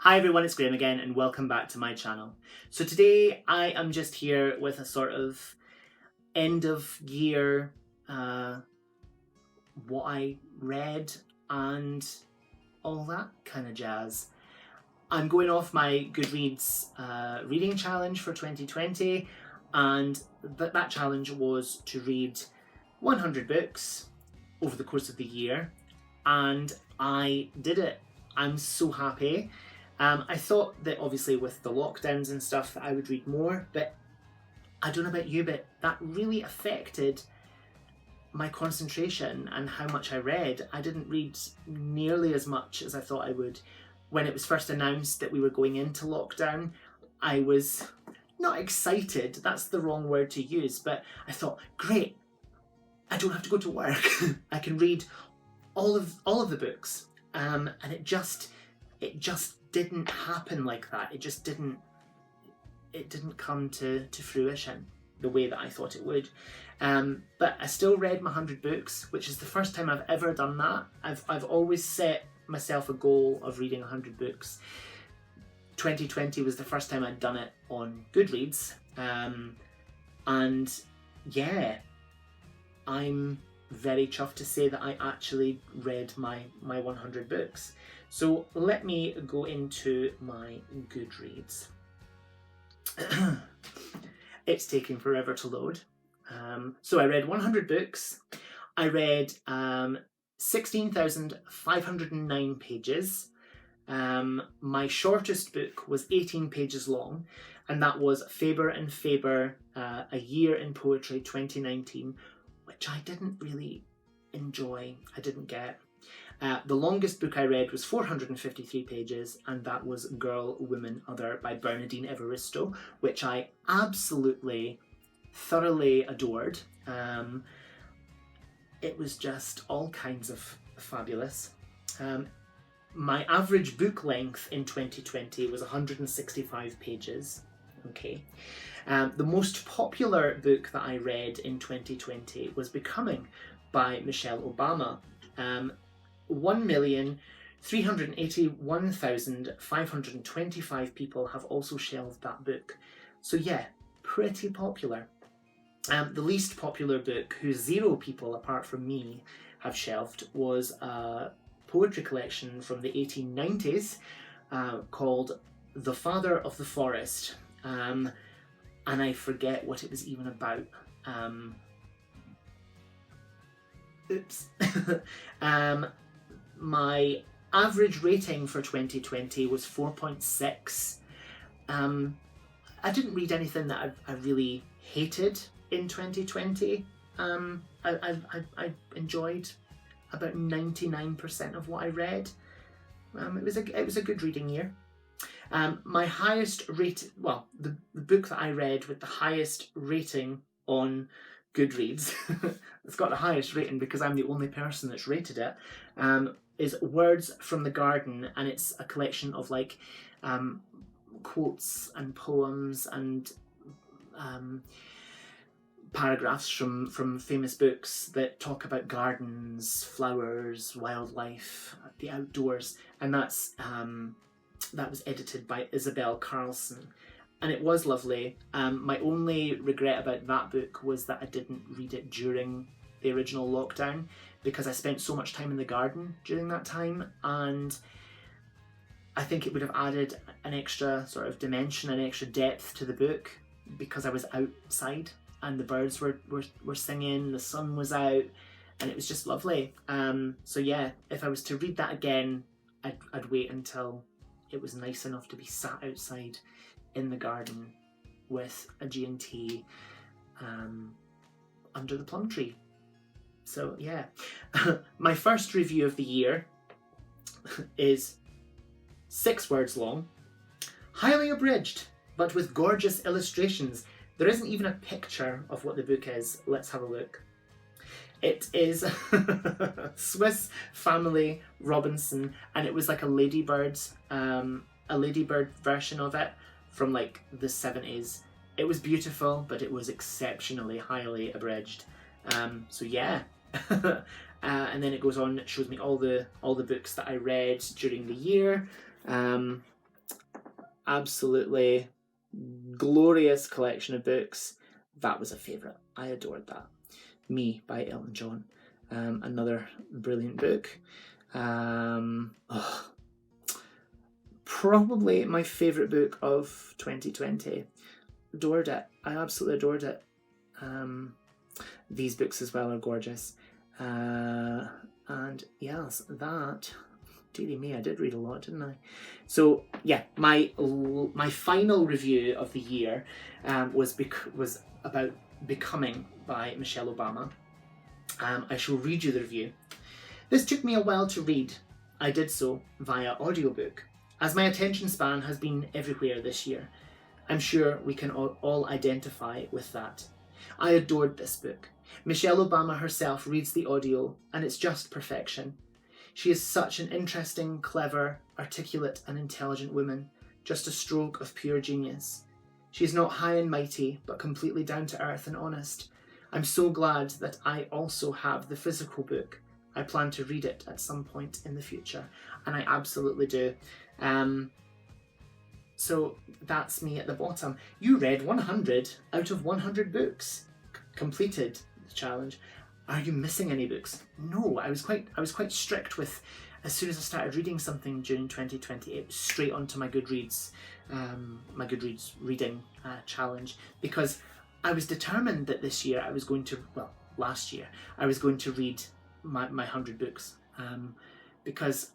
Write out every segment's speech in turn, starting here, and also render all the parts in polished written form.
Hi everyone, it's Graham again and welcome back to my channel. So today I am just here with a sort of end of year what I read and all that kind of jazz. I'm going off my Goodreads reading challenge for 2020, and that challenge was to read 100 books over the course of the year, and I did it. I'm so happy. I thought that obviously with the lockdowns and stuff that I would read more, but I don't know about you, but that really affected my concentration and how much I read. I didn't read nearly as much as I thought I would. When it was first announced that we were going into lockdown, I was not excited, that's the wrong word to use, but I thought, great, I don't have to go to work. I can read all of the books. And it just didn't happen like that. It didn't come to fruition the way that I thought it would. But I still read my 100 books, which is the first time I've ever done that. I've always set myself a goal of reading 100 books. 2020 was the first time I'd done it on Goodreads. And yeah, I'm very chuffed to say that I actually read my 100 books. So let me go into my Goodreads. It's taking forever to load. So I read 100 books. I read 16,509 pages. My shortest book was 18 pages long, and that was Faber and Faber, A Year in Poetry 2019, which I didn't really enjoy. I didn't get. The longest book I read was 453 pages, and that was Girl, Woman, Other by Bernardine Evaristo, which I absolutely, thoroughly adored. It was just all kinds of fabulous. My average book length in 2020 was 165 pages. Okay. The most popular book that I read in 2020 was Becoming by Michelle Obama. 1,381,525 people have also shelved that book. So yeah, pretty popular. The least popular book, who 0 people apart from me have shelved, was a poetry collection from the 1890s called The Father of the Forest. And I forget what it was even about. Oops. My average rating for 2020 was 4.6. I didn't read anything that I really hated in 2020. I enjoyed about 99% of what I read. It was a good reading year. My highest rate, well, the book that I read with the highest rating on Goodreads, it's got the highest rating because I'm the only person that's rated it, is Words from the Garden, and it's a collection of like quotes and poems and paragraphs from famous books that talk about gardens, flowers, wildlife, the outdoors, and that was edited by Isabel Carlson, and it was lovely. My only regret about that book was that I didn't read it during the original lockdown, because I spent so much time in the garden during that time, and I think it would have added an extra sort of dimension, an extra depth to the book, because I was outside and the birds were singing, the sun was out, and it was just lovely. So yeah, if I was to read that again, I'd wait until it was nice enough to be sat outside in the garden with a G&T under the plum tree. So yeah. My first review of the year is 6 words long, highly abridged, but with gorgeous illustrations. There isn't even a picture of what the book is. Let's have a look. It is Swiss Family Robinson, and it was like a ladybird version of it from like the 70s. It was beautiful, but it was exceptionally highly abridged. So yeah. And then it goes on, it shows me all the books that I read during the year. absolutely glorious collection of books. That was a favourite. I adored that. Me by Elton John. Another brilliant book. Probably my favourite book of 2020. Adored it. I absolutely adored it. These books as well are gorgeous. And yes, that, dearie me, I did read a lot, didn't I? So yeah, my final review of the year was about Becoming by Michelle Obama. I shall read you the review. This took me a while to read. I did so via audiobook, as my attention span has been everywhere this year. I'm sure we can all identify with that. I adored this book. Michelle Obama herself reads the audio, and it's just perfection. She is such an interesting, clever, articulate and intelligent woman, just a stroke of pure genius. She is not high and mighty, but completely down to earth and honest. I'm so glad that I also have the physical book. I plan to read it at some point in the future, and I absolutely do. So that's me at the bottom. You read 100 out of 100 books. Completed the challenge. Are you missing any books? No, I was quite strict with, as soon as I started reading something during 2020, it was straight onto my Goodreads reading challenge, because I was determined that this year last year I was going to read my 100 books, because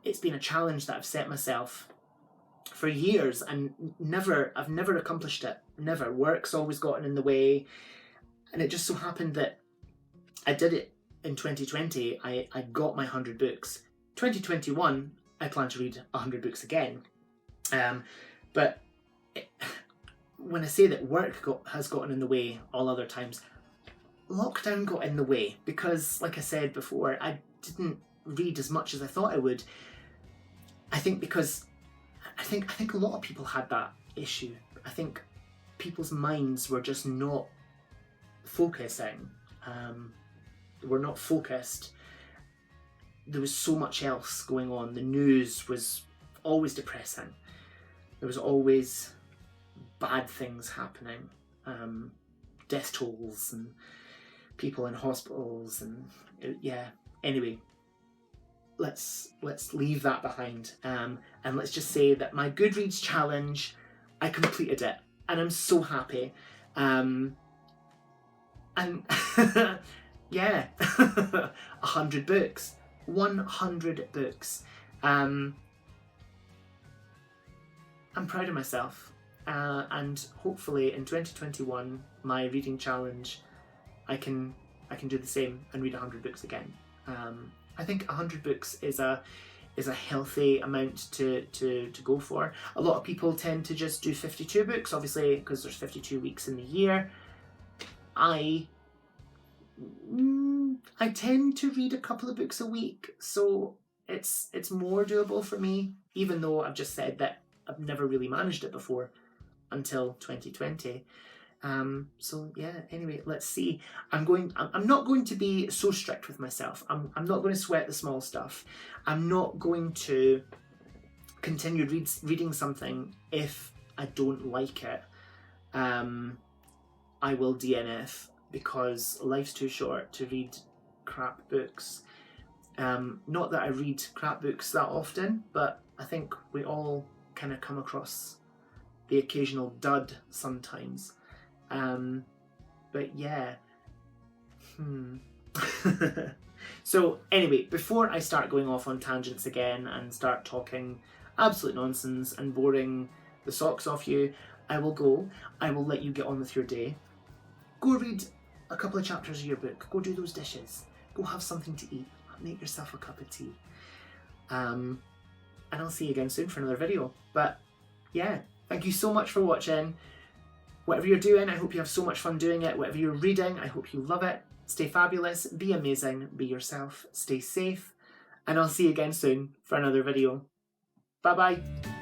it's been a challenge that I've set myself for years and I've never accomplished it. Never. Work's always gotten in the way, and it just so happened that I did it in 2020. I got my 100 books. 2021, I plan to read 100 books again. But when I say that work has gotten in the way all other times, lockdown got in the way, because, like I said before, I didn't read as much as I thought I would. I think a lot of people had that issue. I think people's minds were just not focusing. Were not focused. There was so much else going on. The news was always depressing. There was always bad things happening. Death tolls and people in hospitals and yeah. Anyway, let's leave that behind, and let's just say that my Goodreads challenge, I completed it, and I'm so happy. And yeah, 100 books, 100 books. I'm proud of myself, and hopefully in 2021, my reading challenge, I can do the same and read 100 books again. I think 100 books is a healthy amount to go for. A lot of people tend to just do 52 books, obviously, because there's 52 weeks in the year. I tend to read a couple of books a week, so it's more doable for me, even though I've just said that I've never really managed it before until 2020. So yeah, anyway, let's see. I'm not going to be so strict with myself. I'm not going to sweat the small stuff. I'm not going to continue reading something if I don't like it. I will DNF, because life's too short to read crap books. Not that I read crap books that often, but I think we all kind of come across the occasional dud sometimes. But yeah. So anyway, before I start going off on tangents again and start talking absolute nonsense and boring the socks off you, I will let you get on with your day. Go read a couple of chapters of your book. Go do those dishes. Go have something to eat. Make yourself a cup of tea. And I'll see you again soon for another video. But yeah, thank you so much for watching. Whatever you're doing, I hope you have so much fun doing it. Whatever you're reading, I hope you love it. Stay fabulous, be amazing, be yourself, stay safe, and I'll see you again soon for another video. Bye bye.